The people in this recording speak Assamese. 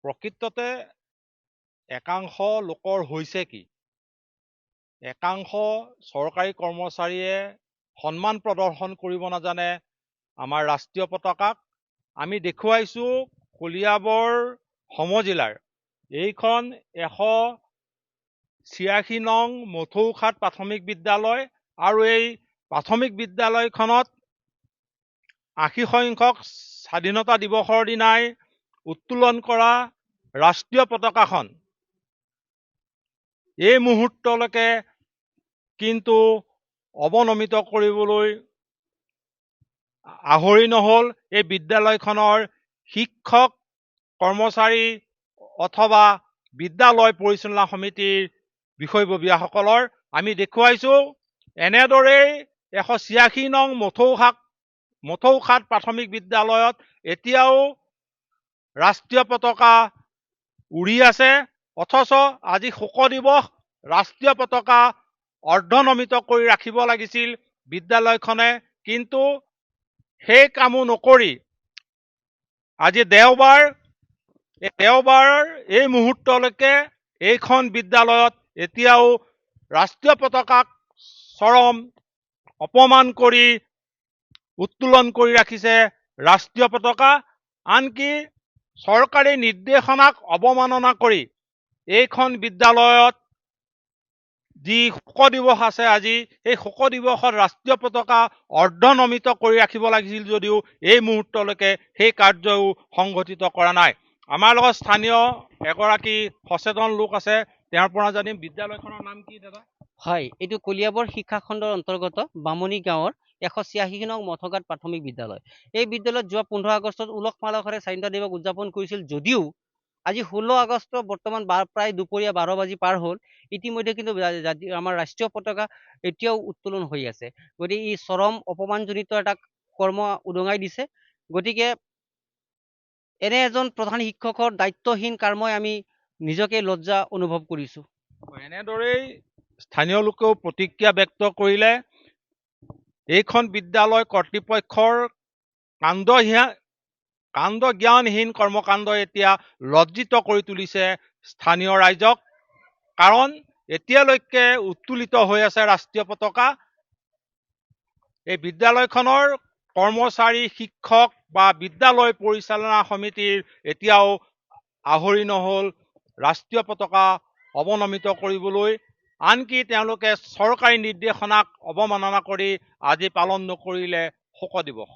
প্ৰকৃততে একাংশ লোকৰ হৈছে কি? একাংশ চৰকাৰী কৰ্মচাৰীয়ে সন্মান প্ৰদৰ্শন কৰিব নাজানে আমাৰ ৰাষ্ট্ৰীয় পতাকাক। আমি দেখুৱাইছোঁ কলিয়াবৰ সমজিলাৰ এইখন 186 নং মথৌখাট প্ৰাথমিক বিদ্যালয় আৰু এই প্ৰাথমিক বিদ্যালয়খনত 80 সংখ্যক স্বাধীনতা দিৱসৰ দিনাই উত্তোলন কৰা ৰাষ্ট্ৰীয় পতাকাখন এই মুহূৰ্তলৈকে কিন্তু অৱনমিত কৰিবলৈ আহৰি নহল। এই বিদ্যালয়খনৰ শিক্ষক কৰ্মচাৰী অথবা বিদ্যালয় পৰিচালনা সমিতিৰ বিষয়ববীয়াসকলৰ। আমি দেখুৱাইছোঁ এনেদৰেই 186 নং মথৌখাট প্ৰাথমিক বিদ্যালয়ত এতিয়াও ৰাষ্ট্ৰীয় পতাকা উৰি আছে, অথচ আজি শোক দিৱস ৰাষ্ট্ৰীয় পতাকা অৰ্ধনমিত কৰি ৰাখিব লাগিছিল বিদ্যালয়খনে, কিন্তু সেই কামো নকৰি আজি দেওবাৰ এই মুহূৰ্তলৈকে এইখন বিদ্যালয়ত এতিয়াও ৰাষ্ট্ৰীয় পতাকাক চৰম অপমান কৰি উত্তোলন কৰি ৰাখিছে ৰাষ্ট্ৰীয় পতাকা। আনকি চৰকাৰী নিৰ্দেশনাক অৱমাননা কৰি এইখন বিদ্যালয়ত যি শোক দিৱস আছে আজি, এই শোক দিৱসত ৰাষ্ট্ৰীয় পতাকা অৰ্ধনমিত কৰি ৰাখিব লাগিছিল যদিও এই মুহূৰ্তলৈকে সেই কাৰ্যও সংঘটিত কৰা নাই। আমাৰ লগত স্থানীয় এগৰাকী সচেতন লোক আছে, তেওঁৰ পৰা জানিম। বিদ্যালয়খনৰ নাম কি দাদা? হয়, এইটো কলিয়াবৰ শিক্ষা খণ্ডৰ অন্তৰ্গত বামুণী গাঁৱৰ 186 নং মথৌখাট প্ৰাথমিক বিদ্যালয়। এই বিদ্যালয়ত যোৱা 15 আগষ্টত উলহ মালহেৰে স্বাধীনতা দিৱস উদযাপন কৰিছিল যদিও আজি 16 আগষ্ট বৰ্তমান প্ৰায় দুপৰীয়া 12 বাজি পাৰ হ'ল, ইতিমধ্যে কিন্তু আমাৰ ৰাষ্ট্ৰীয় পতাকা এতিয়াও উত্তোলন হৈ আছে। গতিকে ই চৰম অপমানজনিত এটা কৰ্ম উদঙাই দিছে। গতিকে এনে এজন প্ৰধান শিক্ষকৰ দায়িত্বহীন কৰ্মই আমি নিজকে লজ্জা অনুভৱ কৰিছোঁ। এনেদৰেই স্থানীয় লোকেও প্ৰতিক্ৰিয়া ব্যক্ত কৰিলে। এইখন বিদ্যালয় কৰ্তৃপক্ষৰ কাণ্ড জ্ঞানহীন কৰ্মকাণ্ড এতিয়া লজ্জিত কৰি তুলিছে স্থানীয় ৰাইজক। কাৰণ এতিয়ালৈকে উত্তোলিত হৈ আছে ৰাষ্ট্ৰীয় পতাকা। এই বিদ্যালয়খনৰ কৰ্মচাৰী, শিক্ষক বা বিদ্যালয় পৰিচালনা সমিতিৰ এতিয়াও আহৰি নহল ৰাষ্ট্ৰীয় পতাকা অৱনমিত কৰিবলৈ। আনকি তেওঁলোকে চৰকাৰী নিৰ্দেশনাক অৱমাননা কৰি আজি পালন নকৰিলে শোক দিৱস।